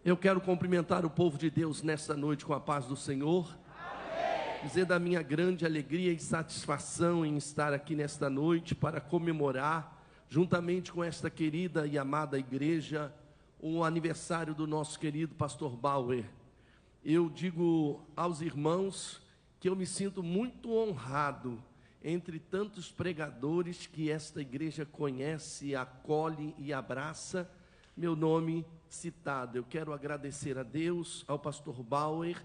Eu quero cumprimentar o povo de Deus nesta noite com a paz do Senhor. Amém. Dizer da minha grande alegria e satisfação em estar aqui nesta noite para comemorar, juntamente com esta querida e amada igreja, o aniversário do nosso querido pastor Bauer. Eu digo aos irmãos que eu me sinto muito honrado entre tantos pregadores que esta igreja conhece, acolhe e abraça, meu nome citado. Eu quero agradecer a Deus, ao pastor Bauer,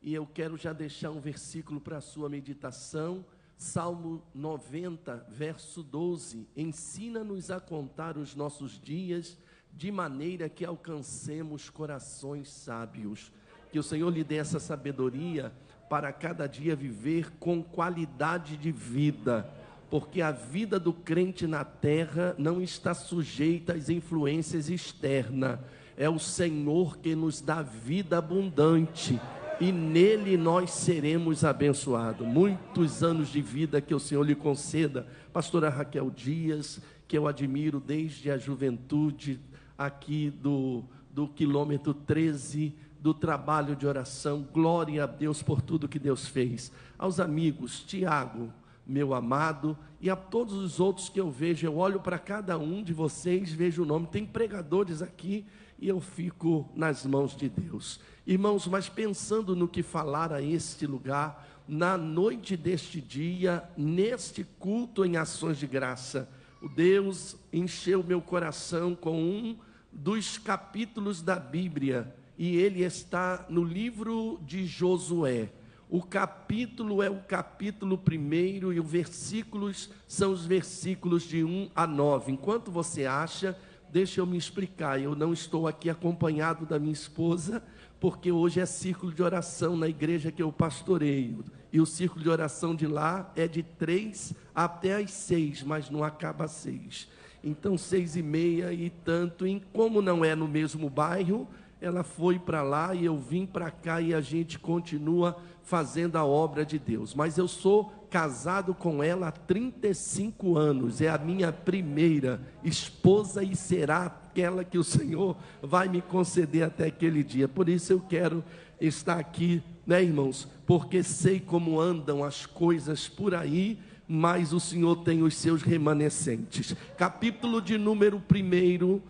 e eu quero já deixar um versículo para a sua meditação. Salmo 90, verso 12, ensina-nos a contar os nossos dias, de maneira que alcancemos corações sábios. Que o Senhor lhe dê essa sabedoria para cada dia viver com qualidade de vida, porque a vida do crente na terra não está sujeita às influências externas. É o Senhor que nos dá vida abundante, e nele nós seremos abençoados. Muitos anos de vida que o Senhor lhe conceda. Pastora Raquel Dias, que eu admiro desde a juventude, aqui do quilômetro 13, do trabalho de oração. Glória a Deus por tudo que Deus fez. Aos amigos, Tiago, meu amado, e a todos os outros que eu vejo, eu olho para cada um de vocês, vejo o nome. Tem pregadores aqui e eu fico nas mãos de Deus. Irmãos, mas pensando no que falar a este lugar, na noite deste dia, neste culto em ações de graça, o Deus encheu meu coração com um dos capítulos da Bíblia, e ele está no livro de Josué. O capítulo é o capítulo 1 e os versículos são os versículos de 1 a 9. Enquanto você acha, deixa eu me explicar. Eu não estou aqui acompanhado da minha esposa, porque hoje é círculo de oração na igreja que eu pastoreio. E o círculo de oração de lá é de 3 até as 6, mas não acaba às 6. Então 6h30 e tanto, e como não é no mesmo bairro, ela foi para lá e eu vim para cá e a gente continua fazendo a obra de Deus. Mas eu sou casado com ela há 35 anos, é a minha primeira esposa e será aquela que o Senhor vai me conceder até aquele dia. Por isso eu quero estar aqui, né, irmãos? Porque sei como andam as coisas por aí, mas o Senhor tem os seus remanescentes. Capítulo de número 1,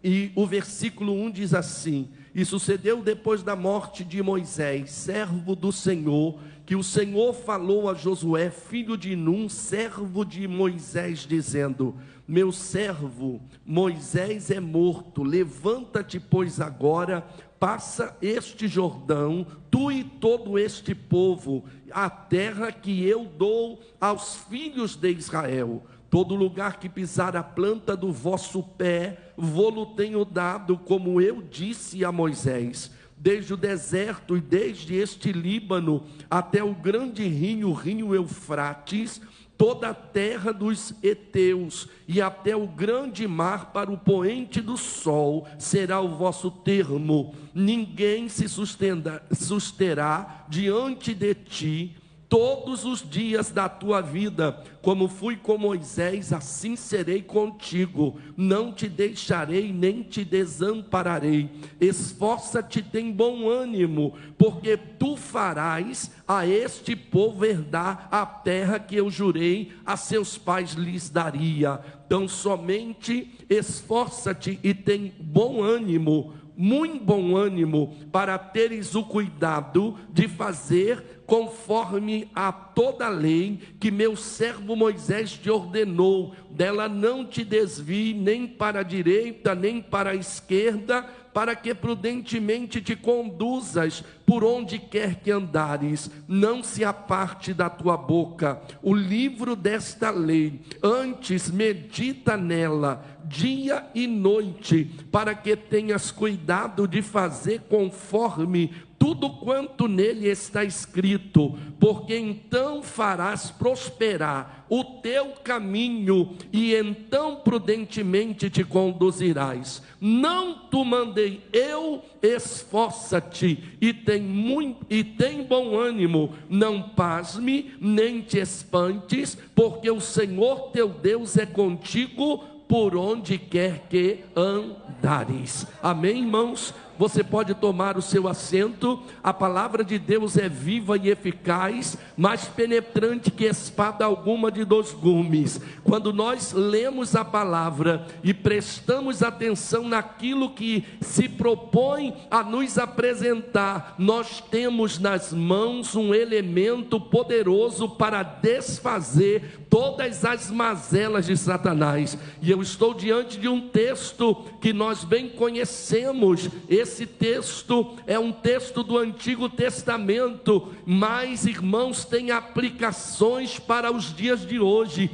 e o versículo 1 diz assim: e sucedeu depois da morte de Moisés, servo do Senhor, que o Senhor falou a Josué, filho de Num, servo de Moisés, dizendo: meu servo Moisés é morto, levanta-te, pois agora, passa este Jordão, tu e todo este povo, a terra que eu dou aos filhos de Israel. Todo lugar que pisar a planta do vosso pé, vô-lo tenho dado, como eu disse a Moisés. Desde o deserto e desde este Líbano, até o grande rio, o rio Eufrates, toda a terra dos heteus, e até o grande mar para o poente do sol, será o vosso termo. Ninguém se susterá diante de ti, todos os dias da tua vida. Como fui com Moisés, assim serei contigo. Não te deixarei, nem te desampararei. Esforça-te, tem bom ânimo, porque tu farás a este povo herdar a terra que eu jurei a seus pais lhes daria. Então somente esforça-te e tem bom ânimo, muito bom ânimo, para teres o cuidado de fazer conforme a toda a lei que meu servo Moisés te ordenou. Dela não te desvie nem para a direita nem para a esquerda, para que prudentemente te conduzas por onde quer que andares. Não se aparte da tua boca o livro desta lei, antes medita nela dia e noite, para que tenhas cuidado de fazer conforme tudo quanto nele está escrito, porque então farás prosperar o teu caminho, e então prudentemente te conduzirás. Não te mandei eu, esforça-te e tem bom ânimo, não pasme, nem te espantes, porque o Senhor teu Deus é contigo por onde quer que andares. Amém, irmãos? Você pode tomar o seu assento. A palavra de Deus é viva e eficaz, mais penetrante que espada alguma de 2 gumes. Quando nós lemos a palavra e prestamos atenção naquilo que se propõe a nos apresentar, nós temos nas mãos um elemento poderoso para desfazer todas as mazelas de Satanás. E eu estou diante de um texto que nós bem conhecemos. Esse texto é um texto do Antigo Testamento, mas, irmãos, tem aplicações para os dias de hoje.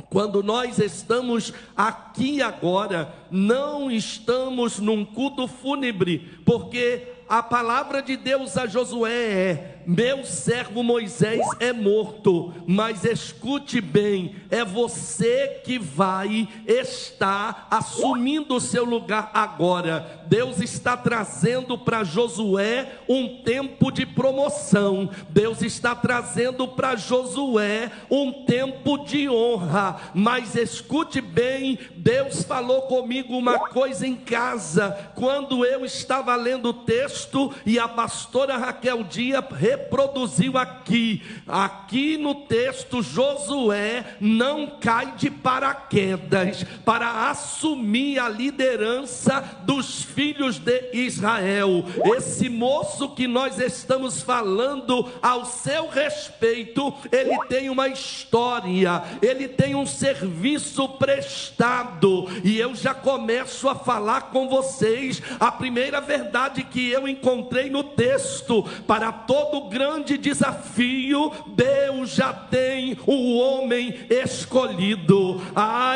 Quando nós estamos aqui agora, não estamos num culto fúnebre, porque a palavra de Deus a Josué é: meu servo Moisés é morto, mas escute bem, é você que vai estar assumindo o seu lugar agora. Deus está trazendo para Josué um tempo de promoção. Deus está trazendo para Josué um tempo de honra. Mas escute bem, Deus falou comigo uma coisa em casa, quando eu estava lendo o texto, e a pastora Raquel Dias reproduziu aqui no texto. Josué não cai de paraquedas para assumir a liderança dos filhos de Israel. Esse moço que nós estamos falando ao seu respeito, ele tem uma história, ele tem um serviço prestado, e eu já começo a falar com vocês a primeira verdade que eu encontrei no texto. Para todo grande desafio, Deus já tem o homem escolhido.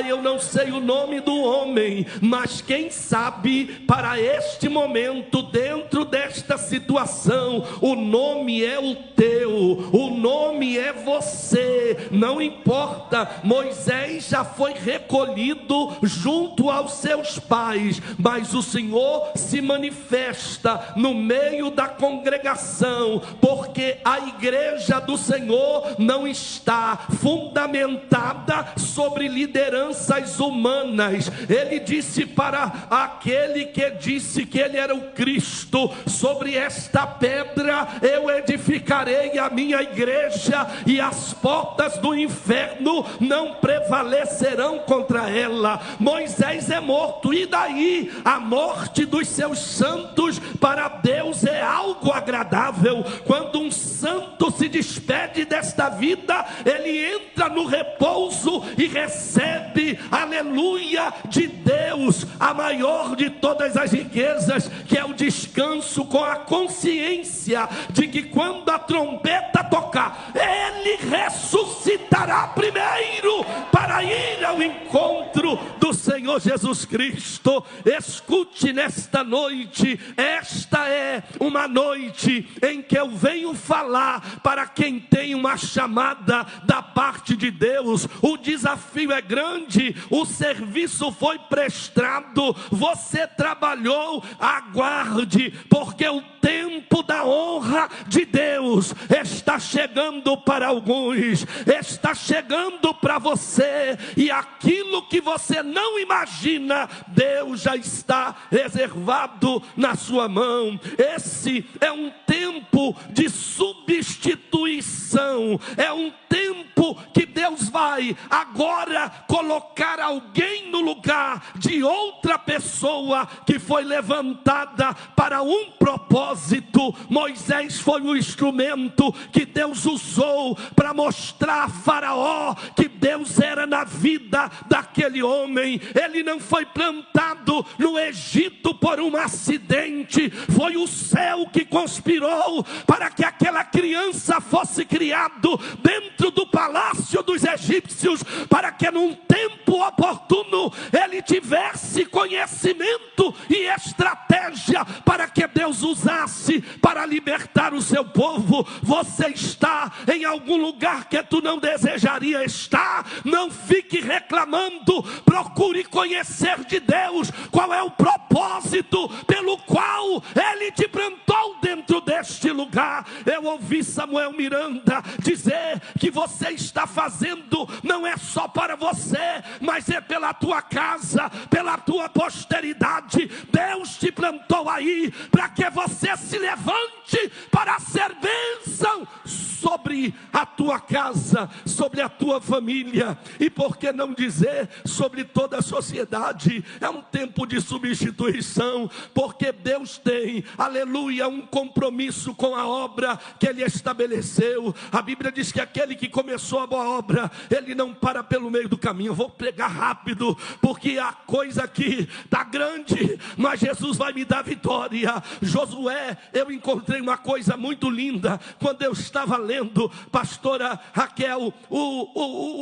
Eu não sei o nome do homem, mas quem sabe para este momento, dentro desta situação, o nome é o teu, o nome é você. Não importa, Moisés já foi recolhido junto aos seus pais, mas o Senhor se manifesta no meio da congregação, porque a igreja do Senhor não está fundamentada sobre lideranças humanas. Ele disse para aquele que disse que ele era o Cristo: sobre esta pedra eu edificarei a minha igreja, e as portas do inferno não prevalecerão contra ela. Moisés é morto, e daí? A morte dos seus santos para Deus é algo agradável. Quando um santo se despede desta vida, ele entra no repouso e recebe, aleluia, de Deus, a maior de todas as riquezas, que é o descanso, com a consciência de que quando a trombeta tocar, ele ressuscitará primeiro para ir ao encontro do Senhor Jesus Cristo. Escute nesta noite, esta é uma noite em que eu venho falar para quem tem uma chamada da parte de Deus. O desafio é grande, o serviço foi prestado, você trabalhou, aguarde, porque o tempo da honra de Deus está chegando para alguns, está chegando para você, e aquilo que você não imagina, Deus já está reservado na sua mão. Esse é um tempo de substituição, é um tempo que Deus vai agora colocar alguém no lugar de outra pessoa que foi levantada para um propósito. Moisés foi o instrumento que Deus usou para mostrar a Faraó que Deus era na vida daquele homem. Ele não foi plantado no Egito por um acidente, foi o céu que conspirou para que aquela criança fosse criado dentro do palácio dos egípcios, para que num tempo oportuno ele tivesse conhecimento e estratégia para que Deus usasse para libertar o seu povo. Você está em algum lugar que tu não desejaria estar? Não fique reclamando, procure conhecer de Deus qual é o propósito pelo qual Ele te plantou dentro deste lugar. Eu ouvi Samuel Miranda dizer que você está fazendo não é só para você, mas é pela tua casa, pela tua posteridade. Deus te plantou aí para que você se levante para ser bênção sobre a tua casa, sobre a tua família, e por que não dizer sobre toda a sociedade. É um tempo de substituição, porque Deus tem, aleluia, um compromisso com a obra que Ele estabeleceu. A Bíblia diz que aquele que começou a boa obra, ele não para pelo meio do caminho. Eu vou pregar rápido, porque a coisa aqui está grande, mas Jesus vai me dar vitória. Josué, eu encontrei uma coisa muito linda, quando eu estava lendo, pastora Raquel,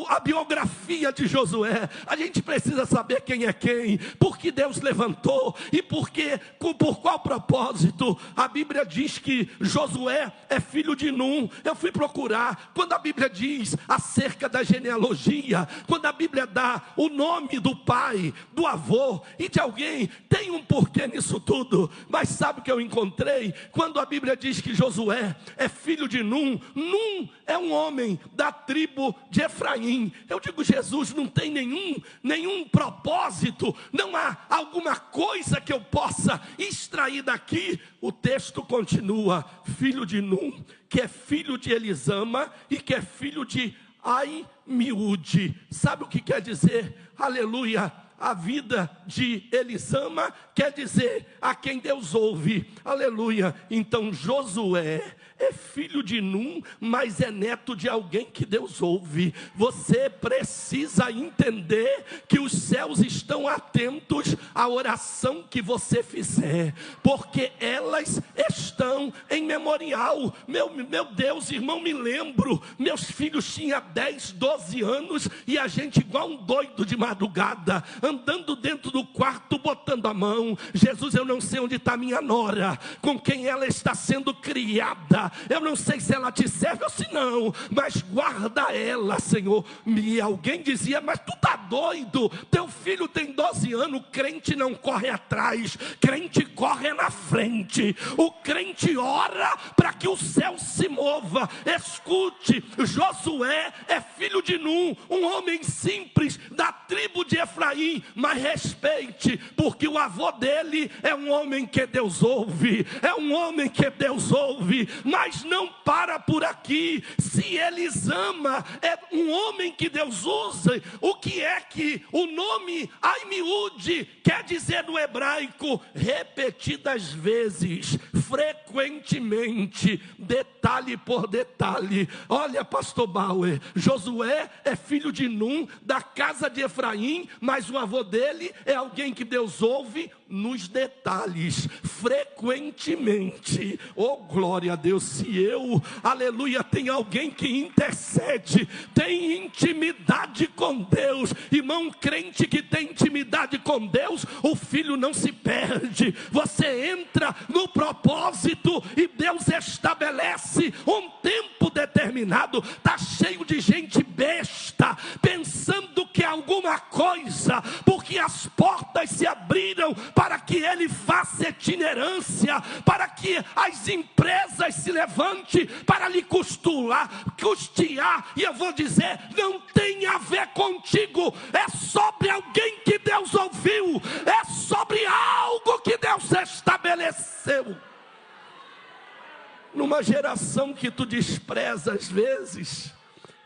a biografia de Josué. A gente precisa saber quem é quem, por que Deus levantou e por qual propósito. A Bíblia diz que Josué é filho de Num. Eu fui procurar, quando a Bíblia diz acerca da genealogia, quando a Bíblia dá o nome do pai, do avô e de alguém, tem um porquê nisso tudo. Mas sabe o que eu encontrei? Quando a Bíblia diz que Josué é filho de Num, Num é um homem da tribo de Efraim. Eu digo, Jesus, não tem nenhum propósito, não há alguma coisa que eu possa extrair daqui. O texto continua: filho de Num, que é filho de Elisama e que é filho de Aimiúde. Sabe o que quer dizer? Aleluia. A vida de Elisama quer dizer a quem Deus ouve. Aleluia. Então Josué é filho de Num, mas é neto de alguém que Deus ouve. Você precisa entender que os céus estão atentos à oração que você fizer, porque elas estão em memorial. Meu Deus, irmão, me lembro, meus filhos tinham 10, 12 anos, e a gente igual um doido de madrugada, andando dentro do quarto, botando a mão. Jesus, eu não sei onde está minha nora, com quem ela está sendo criada. Eu não sei se ela te serve ou se não, mas guarda ela, Senhor. E alguém dizia, mas tu tá doido, teu filho tem 12 anos. Crente não corre atrás, crente corre na frente. O crente ora para que o céu se mova. Escute, Josué é filho de Num, um homem simples da tribo de Efraim, mas respeite, porque o avô dele é um homem que Deus ouve, é um homem que Deus ouve. Mas não para por aqui. Se Elisama é um homem que Deus usa, o que é que o nome Aimiúde quer dizer no hebraico? Repetidas vezes, frequentemente, detalhe por detalhe. Olha, pastor Bauer, Josué é filho de Num, da casa de Efraim, mas o avô dele é alguém que Deus ouve nos detalhes, frequentemente. Oh, glória a Deus. Se eu, aleluia, tem alguém que intercede, tem intimidade com Deus, irmão, crente que tem intimidade com Deus, o filho não se perde. Você entra no propósito e Deus estabelece um tempo determinado. Está cheio de gente besta, pensando que é alguma coisa, porque as portas se abriram para que ele faça itinerância, para que as empresas se levantem para lhe custear. E eu vou dizer, não tem a ver contigo, é sobre alguém que Deus ouviu, é sobre algo que Deus estabeleceu. Numa geração que tu despreza às vezes,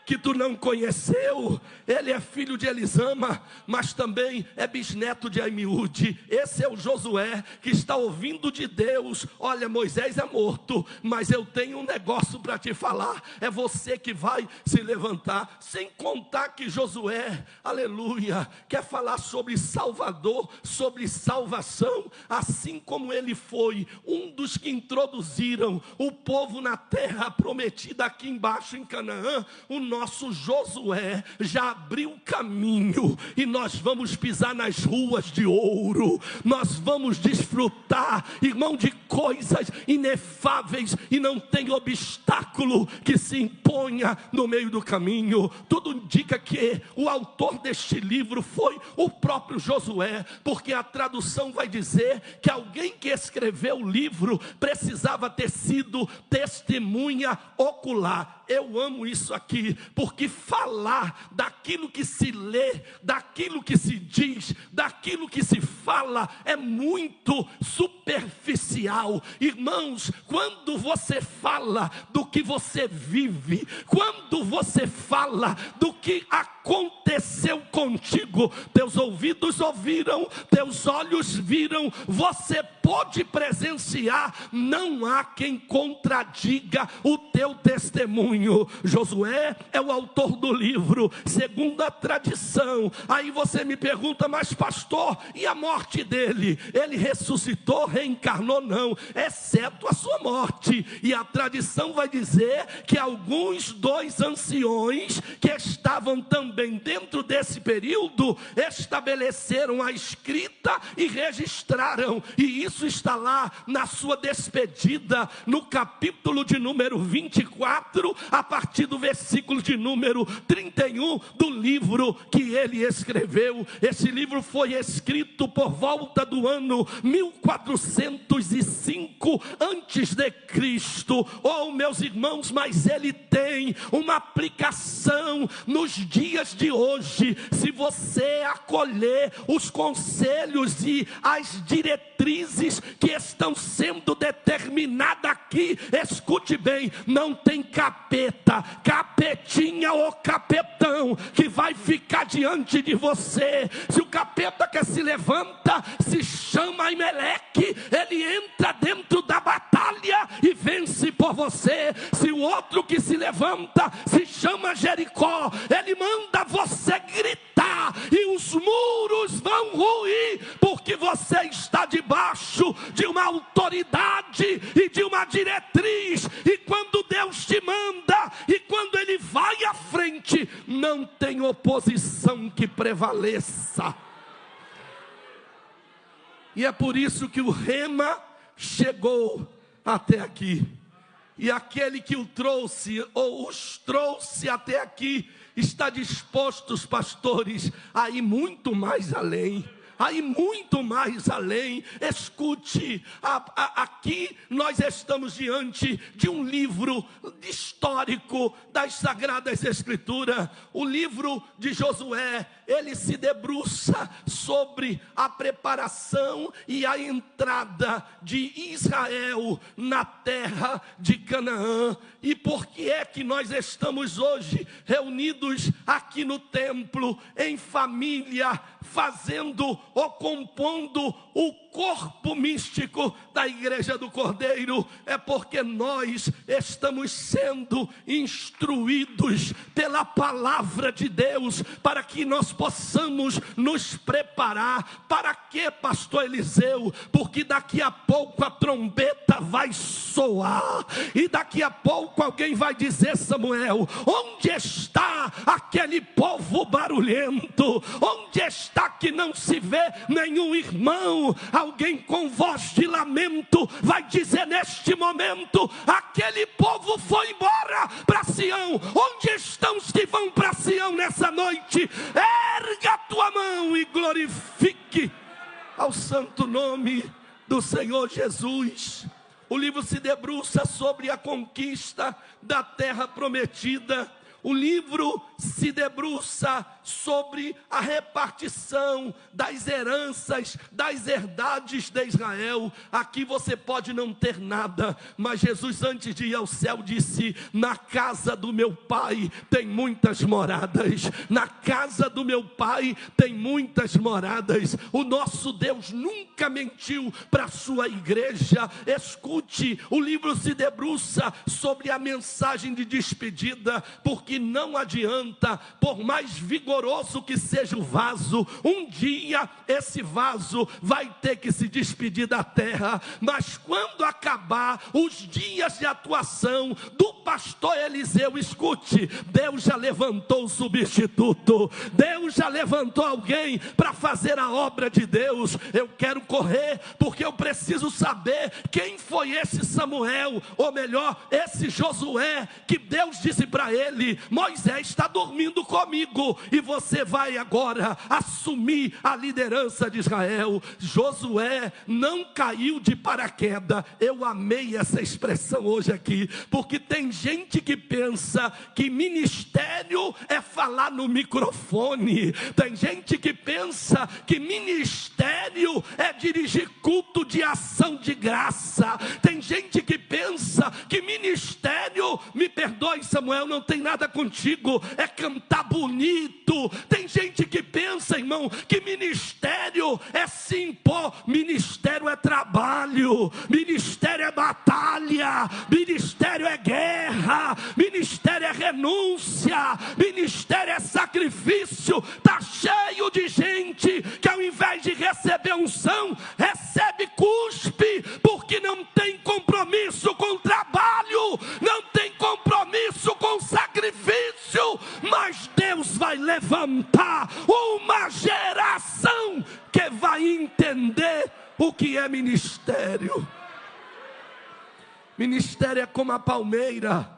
que tu não conheceu, ele é filho de Elisama, mas também é bisneto de Aimiúde. Esse é o Josué que está ouvindo de Deus. Olha, Moisés é morto, mas eu tenho um negócio para te falar. É você que vai se levantar. Sem contar que Josué, aleluia, quer falar sobre Salvador, sobre salvação, assim como ele foi um dos que introduziram o povo na terra prometida aqui embaixo em Canaã. O nosso Josué já abriu caminho, e nós vamos pisar nas ruas de ouro. Nós vamos desfrutar, irmão, de coisas inefáveis, e não tem obstáculo que se imponha no meio do caminho. Tudo indica que o autor deste livro foi o próprio Josué, porque a tradução vai dizer que alguém que escreveu o livro precisava ter sido testemunha ocular. Eu amo isso aqui, porque falar daquilo que se lê, daquilo que se diz, daquilo que se fala é muito superficial. Irmãos, quando você fala do que você vive, quando você fala do que aconteceu contigo, teus ouvidos ouviram, teus olhos viram, você pode presenciar, não há quem contradiga o teu testemunho. Josué é o autor do livro, segundo a tradição. Aí você me pergunta, mas pastor, e a morte dele? Ele ressuscitou, reencarnou? Não, exceto a sua morte. E a tradição vai dizer que alguns dois anciões que estavam também dentro desse período estabeleceram a escrita e registraram, e isso está lá na sua despedida, no capítulo de número 24, a partir do versículo de número 31 do livro que ele escreveu. Esse livro foi escrito por volta do ano 1405 antes de Cristo. Oh, meus irmãos, mas ele tem uma aplicação nos dias de hoje. Se você acolher os conselhos e as diretrizes que estão sendo determinadas aqui, escute bem, não tem capeta, capetinha ou capetão que vai ficar diante de você. Se o capeta que se levanta se chama Aimeleque, ele entra dentro da batalha e vence por você. Se o outro que se levanta se chama Jericó, ele manda você gritar e os muros vão ruir, porque você está debaixo de uma autoridade e de uma diretriz. E quando Deus te manda e quando ele vai à frente, não tem oposição que prevaleça. E é por isso que o rema chegou até aqui. E aquele que o trouxe, ou os trouxe até aqui, está disposto, os pastores, a ir muito mais além. Aí muito mais além. Escute, aqui nós estamos diante de um livro histórico das Sagradas Escrituras. O livro de Josué, ele se debruça sobre a preparação e a entrada de Israel na terra de Canaã. E por que é que nós estamos hoje reunidos aqui no templo, em família, fazendo ou compondo o corpo místico da Igreja do Cordeiro? É porque nós estamos sendo instruídos pela palavra de Deus, para que nós possamos nos preparar. Para quê, pastor Eliseu? Porque daqui a pouco a trombeta vai soar, e daqui a pouco alguém vai dizer: Samuel, onde está aquele povo barulhento? Onde está que não se vê nenhum irmão? Alguém com voz de lamento vai dizer neste momento: aquele povo foi embora para Sião. Onde estão os que vão para Sião nessa noite? Erga a tua mão e glorifique ao santo nome do Senhor Jesus. O livro se debruça sobre a conquista da terra prometida. O livro se debruça sobre a repartição das heranças, das herdades de Israel. Aqui você pode não ter nada, mas Jesus, antes de ir ao céu, disse: na casa do meu pai tem muitas moradas. Na casa do meu pai tem muitas moradas. O nosso Deus nunca mentiu para a sua igreja. Escute, o livro se debruça sobre a mensagem de despedida, porque não adianta, por mais vigoroso que seja o vaso, um dia esse vaso vai ter que se despedir da terra. Mas quando acabar os dias de atuação do pastor Eliseu, escute, Deus já levantou o substituto. Deus já levantou alguém para fazer a obra de Deus. Eu quero correr, porque eu preciso saber quem foi esse Samuel, ou melhor, esse Josué, que Deus disse para ele: Moisés está dormindo comigo e você vai agora assumir a liderança de Israel. Josué não caiu de paraquedas. Eu amei essa expressão hoje aqui, porque tem gente que pensa que ministério é falar no microfone. Tem gente que pensa que ministério é dirigir culto de ação de graça. Tem gente que pensa que ministério, me perdoe Samuel, não tem nada contigo, é cantar bonito. Tem gente que pensa, irmão, que ministério é se impor. Ministério é trabalho, ministério é batalha, ministério é guerra, ministério é renúncia, ministério é sacrifício. Está cheio de gente que ao invés de receber unção, recebe cuspe, porque não tem compromisso com o trabalho, não tem compromisso com o sacrifício. Mas Deus vai levantar uma geração que vai entender o que é ministério. Ministério é como a palmeira,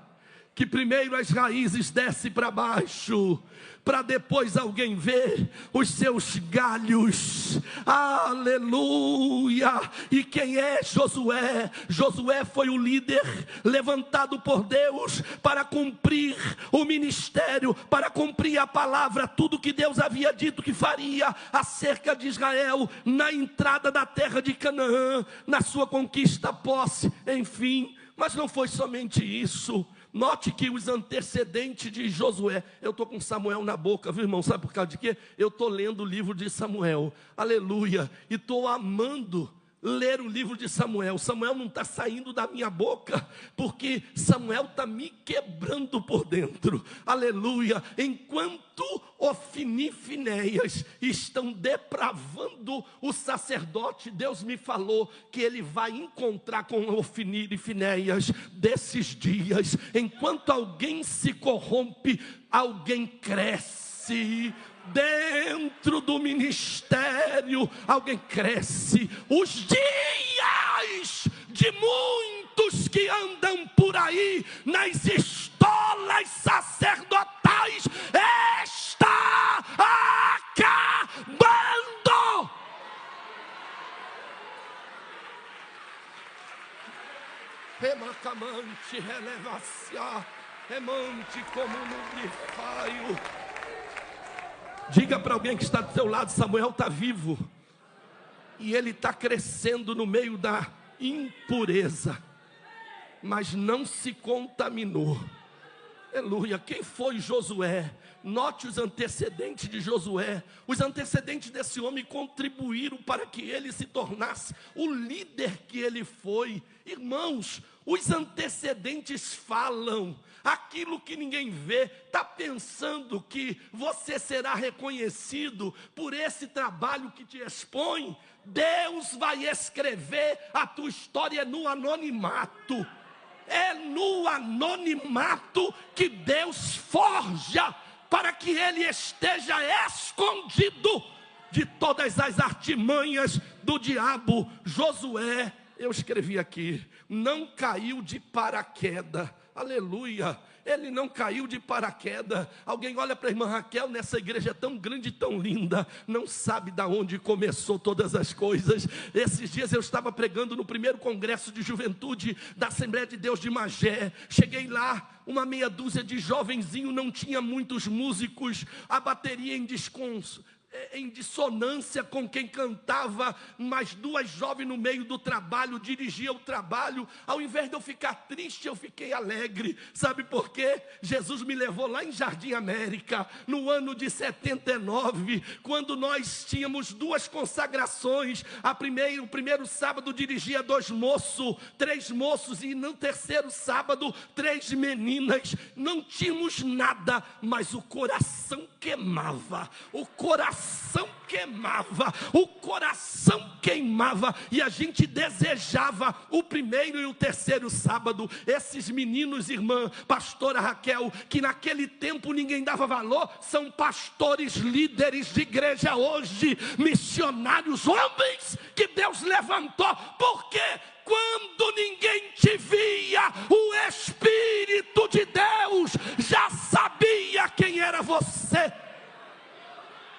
que primeiro as raízes descem para baixo, para depois alguém ver os seus galhos. Aleluia! E quem é Josué? Josué foi o líder levantado por Deus para cumprir o ministério, para cumprir a palavra, tudo que Deus havia dito que faria acerca de Israel, na entrada da terra de Canaã, na sua conquista, posse, enfim. Mas não foi somente isso. Note que os antecedentes de Josué, eu estou com Samuel na boca, viu, irmão? Sabe por causa de quê? Eu estou lendo o livro de Samuel, aleluia, e estou amando ler o livro de Samuel. Samuel não está saindo da minha boca, porque Samuel está me quebrando por dentro, aleluia. Enquanto Ofni e Finéias estão depravando o sacerdote, Deus me falou que ele vai encontrar com Ofni e Finéias desses dias. Enquanto alguém se corrompe, alguém cresce. Dentro do ministério, alguém cresce. Os dias de muitos que andam por aí nas estolas sacerdotais está acabando. Remacamante, relevacia, remante como no grifaio. Diga para alguém que está do seu lado: Samuel está vivo, e ele está crescendo no meio da impureza, mas não se contaminou. Aleluia. Quem foi Josué? Note os antecedentes de Josué. Os antecedentes desse homem contribuíram para que ele se tornasse o líder que ele foi. Irmãos, os antecedentes falam. Aquilo que ninguém vê. Está pensando que você será reconhecido por esse trabalho que te expõe? Deus vai escrever a tua história no anonimato. É no anonimato que Deus forja, para que ele esteja escondido de todas as artimanhas do diabo. Josué, eu escrevi aqui, não caiu de paraquedas. Aleluia, ele não caiu de paraquedas. Alguém olha para a irmã Raquel, nessa igreja tão grande e tão linda, não sabe de onde começou todas as coisas. Esses dias eu estava pregando no primeiro congresso de juventude da Assembleia de Deus de Magé. Cheguei lá, uma meia dúzia de jovenzinho, não tinha muitos músicos, a bateria em dissonância com quem cantava, mas duas jovens no meio do trabalho, dirigiam o trabalho. Ao invés de eu ficar triste, eu fiquei alegre. Sabe por quê? Jesus me levou lá em Jardim América, no ano de 79, quando nós tínhamos duas consagrações. O primeiro sábado dirigia 2 moços, 3 moços, e no terceiro sábado 3 meninas. Não tínhamos nada, mas o coração queimava, o coração queimava, e a gente desejava o primeiro e o terceiro sábado. Esses meninos, irmã pastora Raquel, que naquele tempo ninguém dava valor, são pastores, líderes de igreja hoje, missionários, homens que Deus levantou, porque quando ninguém te via, o Espírito de Deus já sabia quem era você.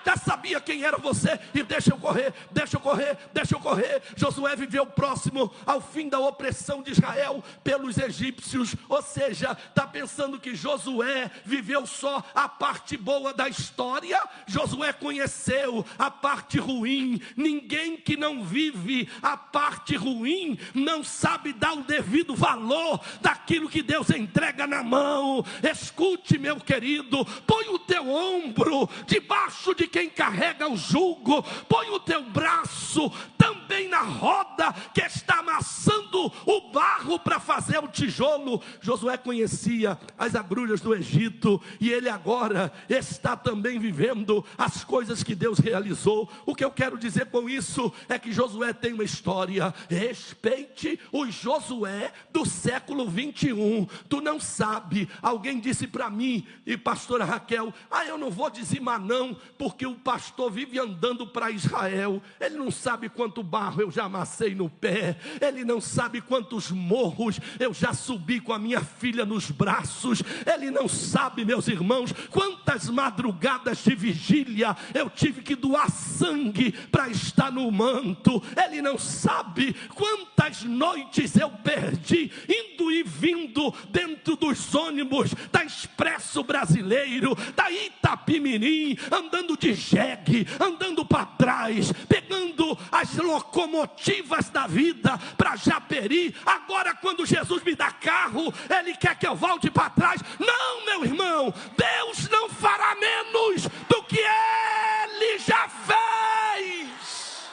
já sabia quem era você, e deixa eu correr, deixa eu correr, deixa eu correr. Josué viveu próximo ao fim da opressão de Israel pelos egípcios. Ou seja, está pensando que Josué viveu só a parte boa da história? Josué conheceu a parte ruim. Ninguém que não vive a parte ruim não sabe dar o devido valor daquilo que Deus entrega na mão. Escute, meu querido, põe o teu ombro debaixo de quem carrega o jugo, põe o teu braço também na roda que está amassando o barro para fazer o tijolo. Josué conhecia as agrulhas do Egito, e ele agora está também vivendo as coisas que Deus realizou. O que eu quero dizer com isso é que Josué tem uma história. Respeite o Josué do século 21. Tu não sabe, alguém disse para mim e pastora Raquel, eu não vou dizimar não, porque o pastor vive andando para Israel. Ele não sabe quanto barro eu já amassei no pé, ele não sabe quantos morros eu já subi com a minha filha nos braços, ele não sabe, meus irmãos, quantas madrugadas de vigília eu tive que doar sangue para estar no manto. Ele não sabe quantas noites eu perdi indo e vindo dentro dos ônibus da Expresso Brasileiro, da Itapimirim, andando de jegue, andando para trás, pegando as locomotivas da vida para Japeri. Agora, quando Jesus me dá carro, Ele quer que eu volte para trás. Não, meu irmão, Deus não fará menos do que Ele já fez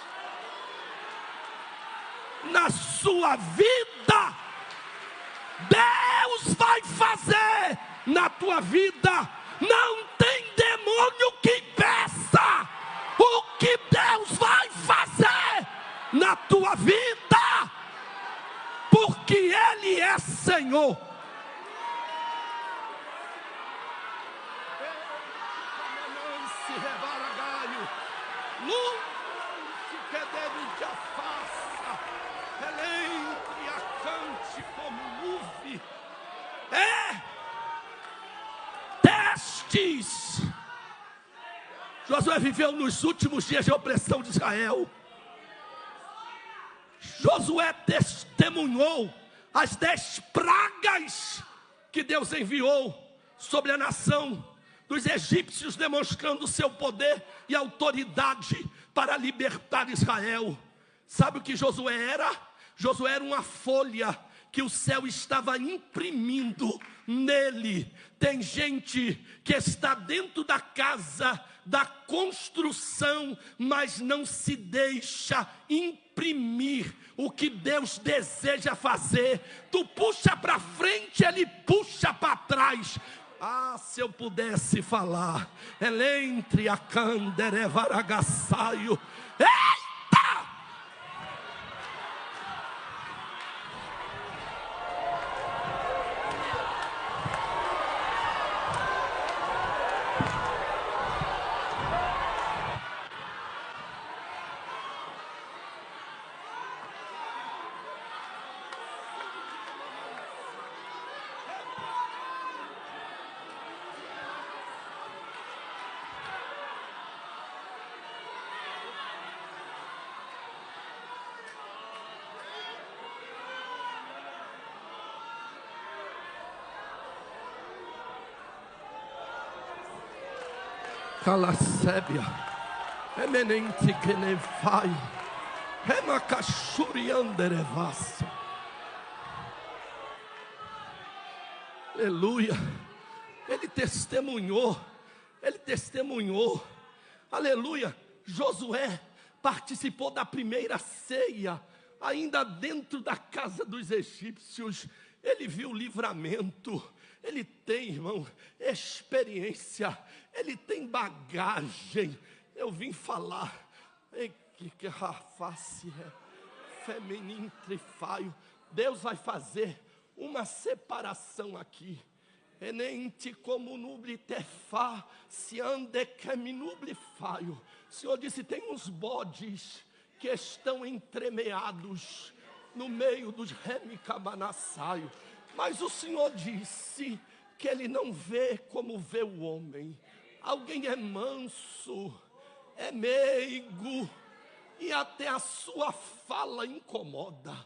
na sua vida. Deus vai fazer na tua vida. Não tem demônio que impeça o que Deus vai fazer na tua vida, porque Ele é Senhor. Testes. Josué viveu nos últimos dias de opressão de Israel. Josué testemunhou as 10 pragas que Deus enviou sobre a nação dos egípcios, demonstrando o seu poder e autoridade para libertar Israel. Sabe o que Josué era? Josué era uma folha que o céu estava imprimindo nele. Tem gente que está dentro da casa da construção, mas não se deixa imprimir o que Deus deseja fazer. Tu puxa para frente, Ele puxa para trás. Se eu pudesse falar, entre a candere varagasaio. Eita! Calacébia, eminente que nem fai, remacachurianderevasso. Aleluia. Ele testemunhou, aleluia. Josué participou da primeira ceia, ainda dentro da casa dos egípcios. Ele viu o livramento. Ele tem, irmão, experiência, ele tem bagagem. Eu vim falar, que raface é feminino trifaio. Deus vai fazer uma separação aqui. Enente como nuble tefá, se ande que me nuble faio. O Senhor disse: tem uns bodes que estão entremeados no meio dos remicabanassaio. Mas o Senhor disse que Ele não vê como vê o homem. Alguém é manso, é meigo, e até a sua fala incomoda.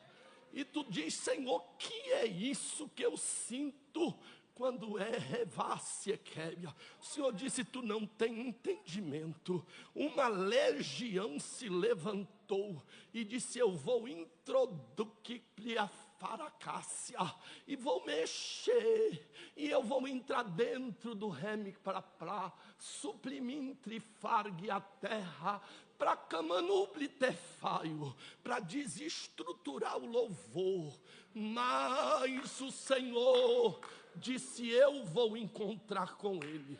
E tu diz: Senhor, que é isso que eu sinto quando é revácia quebra? O Senhor disse: tu não tem entendimento. Uma legião se levantou e disse: eu vou introduzir a faracácia e vou mexer, e eu vou entrar dentro do reme para suprimintre fargue a terra, para camanuble tefaio, para desestruturar o louvor. Mas o Senhor disse: eu vou encontrar com ele.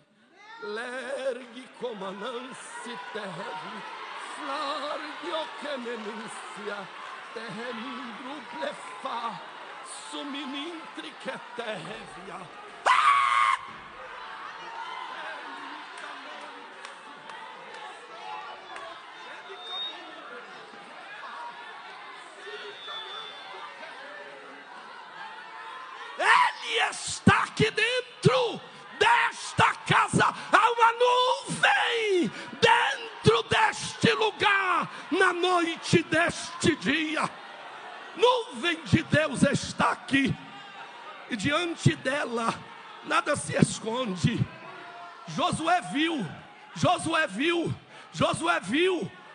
Lergue comanance terre, flargue o quemenência, terremindro blefa, suminintre que terrevia. Ele está aqui dentro desta casa. Há uma nuvem dentro deste lugar, na noite deste dia. Nuvem de Deus está aqui, e diante dela nada se esconde. Josué viu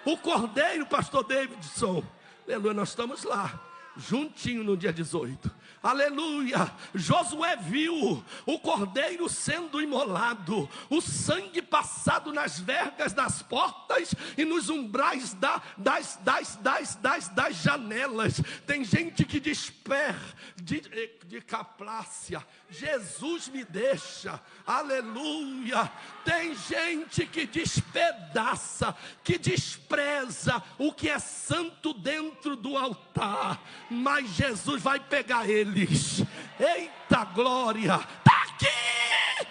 o cordeiro, pastor Davidson. Aleluia, nós estamos lá juntinho no dia 18. Aleluia. Josué viu o cordeiro sendo imolado, o sangue passado nas vergas das portas e nos umbrais das janelas. Tem gente que de caplácia: Jesus me deixa. Aleluia. Tem gente que despedaça, que despreza o que é santo dentro do altar, mas Jesus vai pegar eles. Eita glória, está aqui.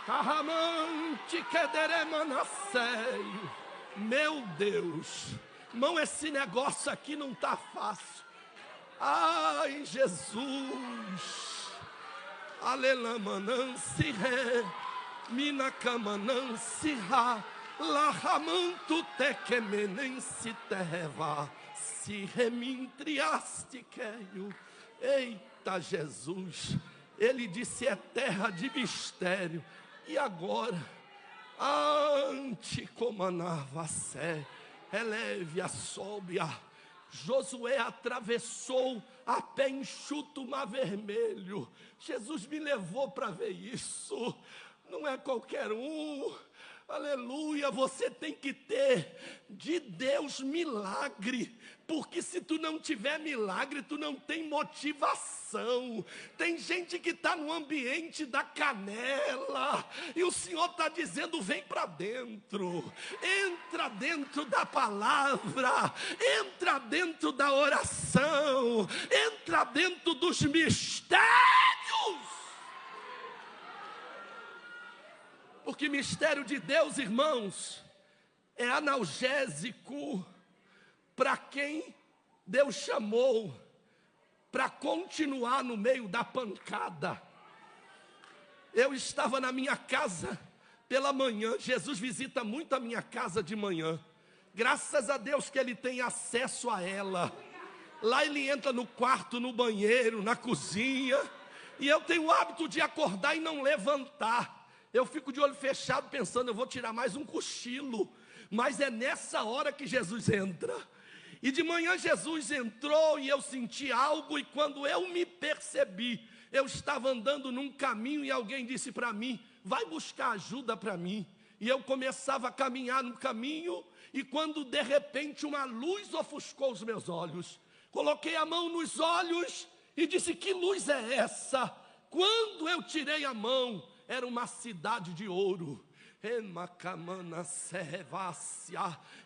Carramante quederemanaceio. Meu Deus, irmão, esse negócio aqui não está fácil. Ai, Jesus. Alelamanansi re, minacamanansi ra, lahamantu tequemenensi terreva, se remintriaste queio. Eita Jesus, ele disse: é terra de mistério. E agora, anticomanava sé, eleve a sóbia. Josué atravessou a pé enxuto o mar vermelho. Jesus me levou para ver isso. Não é qualquer um. Aleluia, você tem que ter de Deus milagre, porque se tu não tiver milagre, tu não tem motivação. Tem gente que está no ambiente da canela, e o Senhor está dizendo: vem para dentro, entra dentro da palavra, entra dentro da oração, entra dentro dos mistérios. Porque mistério de Deus, irmãos, é analgésico para quem Deus chamou para continuar no meio da pancada. Eu estava na minha casa pela manhã. Jesus visita muito a minha casa de manhã. Graças a Deus que ele tem acesso a ela. Lá ele entra no quarto, no banheiro, na cozinha. E eu tenho o hábito de acordar e não levantar. Eu fico de olho fechado pensando: eu vou tirar mais um cochilo. Mas é nessa hora que Jesus entra. E de manhã Jesus entrou e eu senti algo. E quando eu me percebi, eu estava andando num caminho e alguém disse para mim: vai buscar ajuda para mim. E eu começava a caminhar no caminho. E quando de repente uma luz ofuscou os meus olhos, coloquei a mão nos olhos e disse: que luz é essa? Quando eu tirei a mão, era uma cidade de ouro.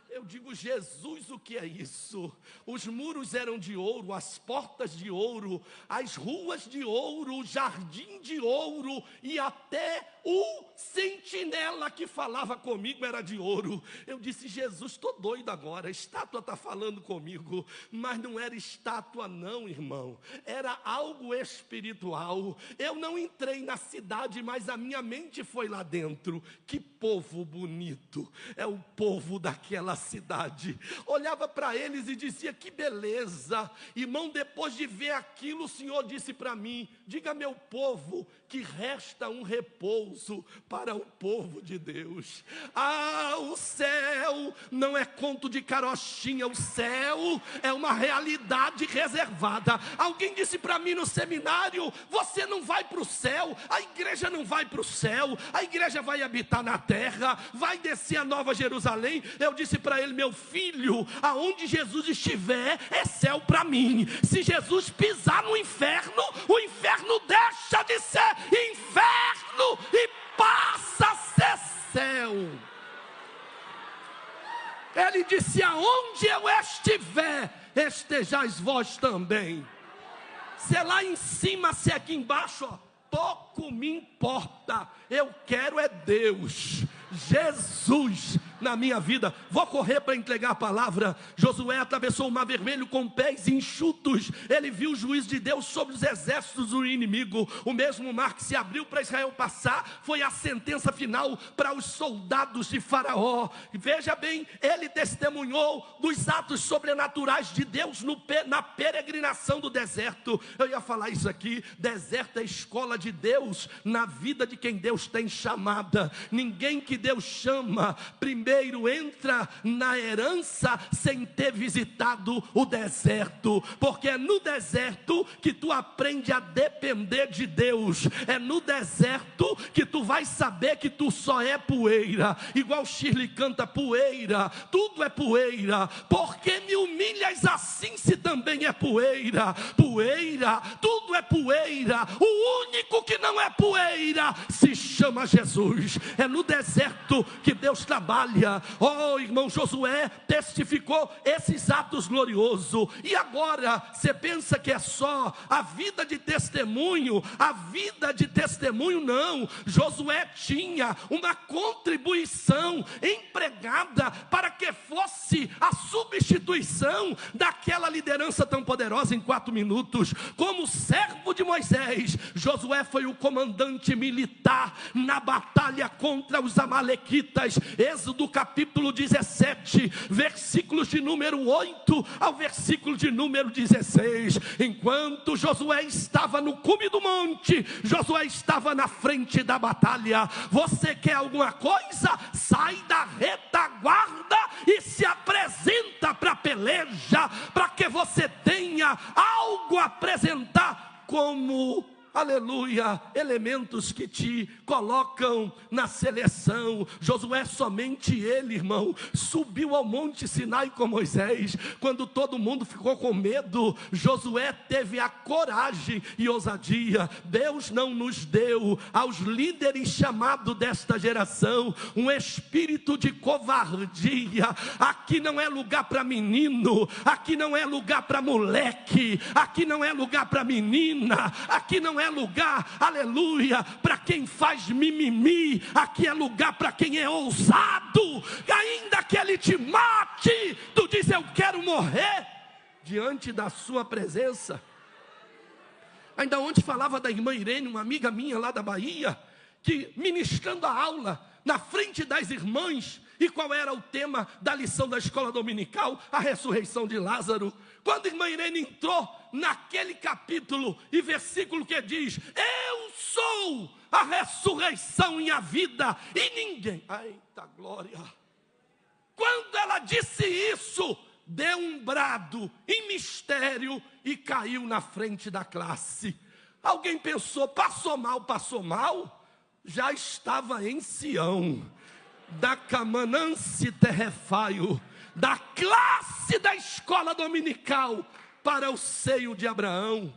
Eu digo: Jesus, o que é isso? Os muros eram de ouro, as portas de ouro, as ruas de ouro, o jardim de ouro, e até o sentinela que falava comigo era de ouro. Eu disse: Jesus, estou doido agora, a estátua está falando comigo. Mas não era estátua não, irmão, era algo espiritual. Eu não entrei na cidade, mas a minha mente foi lá dentro. Que Que povo bonito, é o povo daquela cidade. Olhava para eles e dizia, que beleza. Irmão, depois de ver aquilo, o Senhor disse para mim, diga meu povo, que resta um repouso para o povo de Deus. Ah, o céu não é conto de carochinha, o céu é uma realidade reservada. Alguém disse para mim no seminário, você não vai para o céu, a igreja não vai para o céu, a igreja vai habitar na terra, vai descer a Nova Jerusalém. Eu disse para ele, meu filho, aonde Jesus estiver é céu para mim. Se Jesus pisar no inferno, o inferno deixa de ser inferno e passa a ser céu. Ele disse, aonde eu estiver, estejais vós também. Se é lá em cima, se é aqui embaixo, ó, pouco me importa, eu quero é Deus, Jesus na minha vida. Vou correr para entregar a palavra. Josué atravessou o mar vermelho com pés enxutos. Ele viu o juízo de Deus sobre os exércitos do inimigo. O mesmo mar que se abriu para Israel passar foi a sentença final para os soldados de Faraó. Veja bem, ele testemunhou dos atos sobrenaturais de Deus na peregrinação do deserto. Eu ia falar isso aqui, deserto é escola de Deus na vida de quem Deus tem chamada. Ninguém que Deus chama primeiro entra na herança sem ter visitado o deserto, porque é no deserto que tu aprende a depender de Deus. É no deserto que tu vai saber que tu só é poeira. Igual Shirley canta, poeira, tudo é poeira. Porque me humilhas assim se também é poeira? Poeira, tudo é poeira. O único que não é poeira se chama Jesus. É no deserto que Deus trabalha. Oh, irmão, Josué testificou esses atos gloriosos. E agora, você pensa que é só a vida de testemunho? A vida de testemunho não. Josué tinha uma contribuição empregada para que fosse a substituição daquela liderança tão poderosa em 4 minutos. Como servo de Moisés, Josué foi o comandante militar na batalha contra os amalequitas. Êxodo capítulo 17, versículos de número 8 ao versículo de número 16. Enquanto Josué estava no cume do monte, Josué estava na frente da batalha. Você quer alguma coisa? Sai da retaguarda e se apresenta para a peleja, para que você tenha algo a apresentar como, aleluia, elementos que te colocam na seleção. Josué, somente ele, irmão, subiu ao monte Sinai com Moisés. Quando todo mundo ficou com medo, Josué teve a coragem e ousadia. Deus não nos deu aos líderes chamados desta geração um espírito de covardia. Aqui não é lugar para menino, aqui não é lugar para moleque, aqui não é lugar para menina, aqui não é lugar, aleluia, para quem faz mimimi. Aqui é lugar para quem é ousado. Ainda que ele te mate, tu diz, eu quero morrer diante da sua presença. Ainda ontem falava da irmã Irene, uma amiga minha lá da Bahia, que ministrando a aula na frente das irmãs. E qual era o tema da lição da escola dominical? A ressurreição de Lázaro. Quando a irmã Irene entrou naquele capítulo e versículo que diz, eu sou a ressurreição e a vida, e ninguém, eita glória, quando ela disse isso, deu um brado em mistério e caiu na frente da classe. Alguém pensou, passou mal, já estava em Sião, da Camanance Terrefaio, da classe da escola dominical para o seio de Abraão.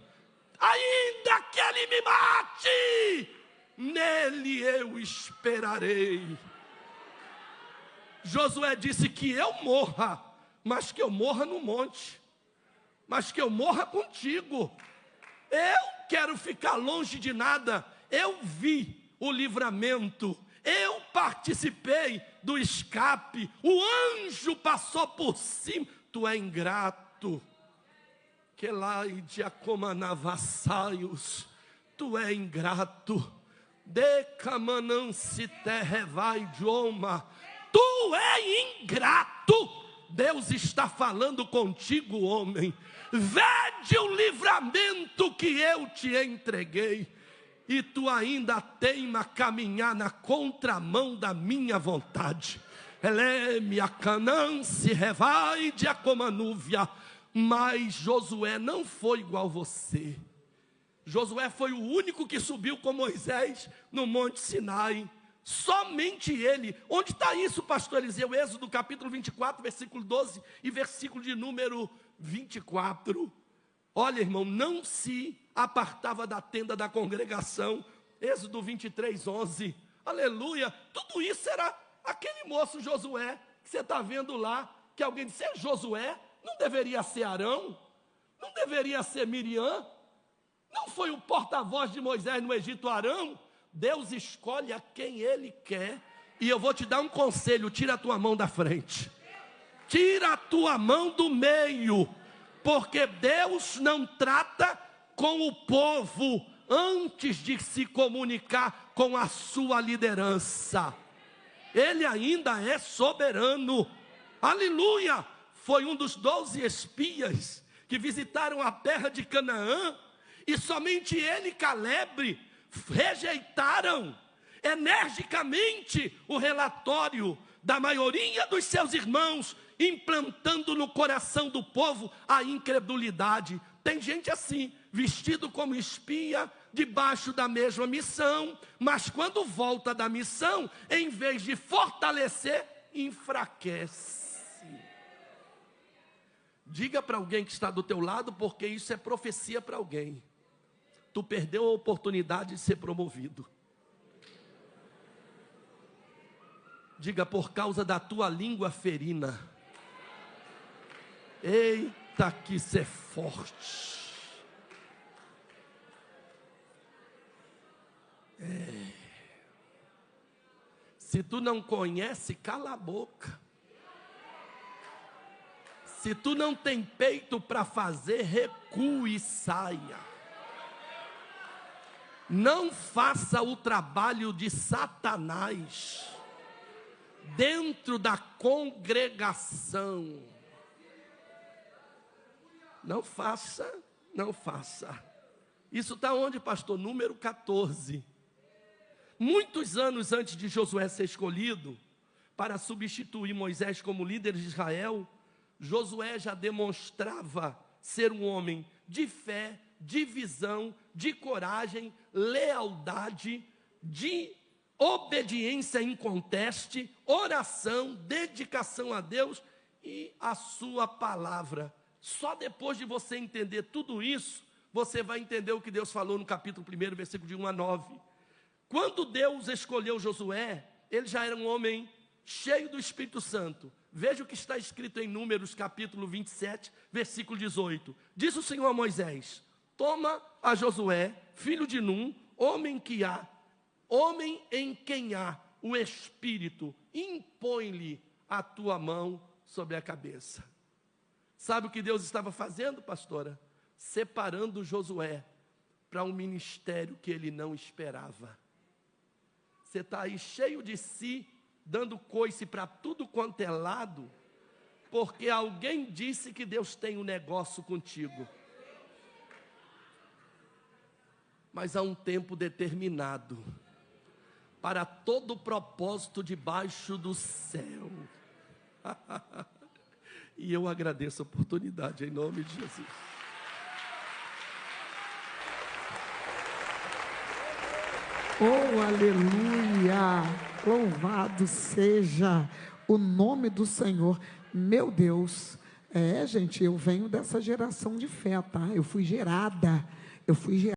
Ainda que ele me mate, nele eu esperarei. Josué disse que eu morra, mas que eu morra no monte, mas que eu morra contigo. Eu quero ficar longe de nada. Eu vi o livramento, eu participei do escape, o anjo passou por cima. Tu é ingrato, que lá de Acomanavassaios, tu é ingrato, Decamananse terrevai dioma. Tu é ingrato. Deus está falando contigo, homem. Vede o livramento que eu te entreguei, e tu ainda teima a caminhar na contramão da minha vontade. Eleme a Canaã se revaide a como a núvia. Mas Josué não foi igual você. Josué foi o único que subiu com Moisés no Monte Sinai. Somente ele. Onde está isso, pastor Eliseu? Êxodo capítulo 24, versículo 12 e versículo de número 24. Olha, irmão, não se apartava da tenda da congregação. Êxodo 23, 11. Aleluia. Tudo isso era aquele moço Josué, que você está vendo lá, que alguém disse: é Josué? Não deveria ser Arão? Não deveria ser Miriam? Não foi o porta-voz de Moisés no Egito, Arão? Deus escolhe a quem Ele quer. E eu vou te dar um conselho: tira a tua mão da frente. Tira a tua mão do meio. Porque Deus não trata com o povo antes de se comunicar com a sua liderança. Ele ainda é soberano. Aleluia! Foi um dos 12 espias que visitaram a terra de Canaã. E somente ele e Caleb rejeitaram energicamente o relatório da maioria dos seus irmãos, implantando no coração do povo a incredulidade. Tem gente assim, vestido como espia, debaixo da mesma missão, mas quando volta da missão, em vez de fortalecer, enfraquece. Diga para alguém que está do teu lado, porque isso é profecia para alguém. Tu perdeu a oportunidade de ser promovido. Diga: por causa da tua língua ferina. Eita, que isso é forte. Se tu não conhece, cala a boca. Se tu não tem peito para fazer, recue e saia. Não faça o trabalho de Satanás dentro da congregação. Não faça, não faça. Isso está onde, pastor? Número 14. Muitos anos antes de Josué ser escolhido para substituir Moisés como líder de Israel, Josué já demonstrava ser um homem de fé, de visão, de coragem, lealdade, de obediência inconteste, oração, dedicação a Deus e a sua palavra. Só depois de você entender tudo isso, você vai entender o que Deus falou no capítulo 1, versículo de 1 a 9. Quando Deus escolheu Josué, ele já era um homem cheio do Espírito Santo. Veja o que está escrito em Números capítulo 27, versículo 18. Diz o Senhor a Moisés: toma a Josué, filho de Num, homem em quem há o Espírito, impõe-lhe a tua mão sobre a cabeça. Sabe o que Deus estava fazendo, pastora? Separando Josué para um ministério que ele não esperava. Você está aí cheio de si, dando coice para tudo quanto é lado, porque alguém disse que Deus tem um negócio contigo. Mas há um tempo determinado para todo propósito debaixo do céu. E eu agradeço a oportunidade em nome de Jesus. Oh, aleluia! Louvado seja o nome do Senhor. Meu Deus, gente, eu venho dessa geração de fé, tá? Eu fui gerada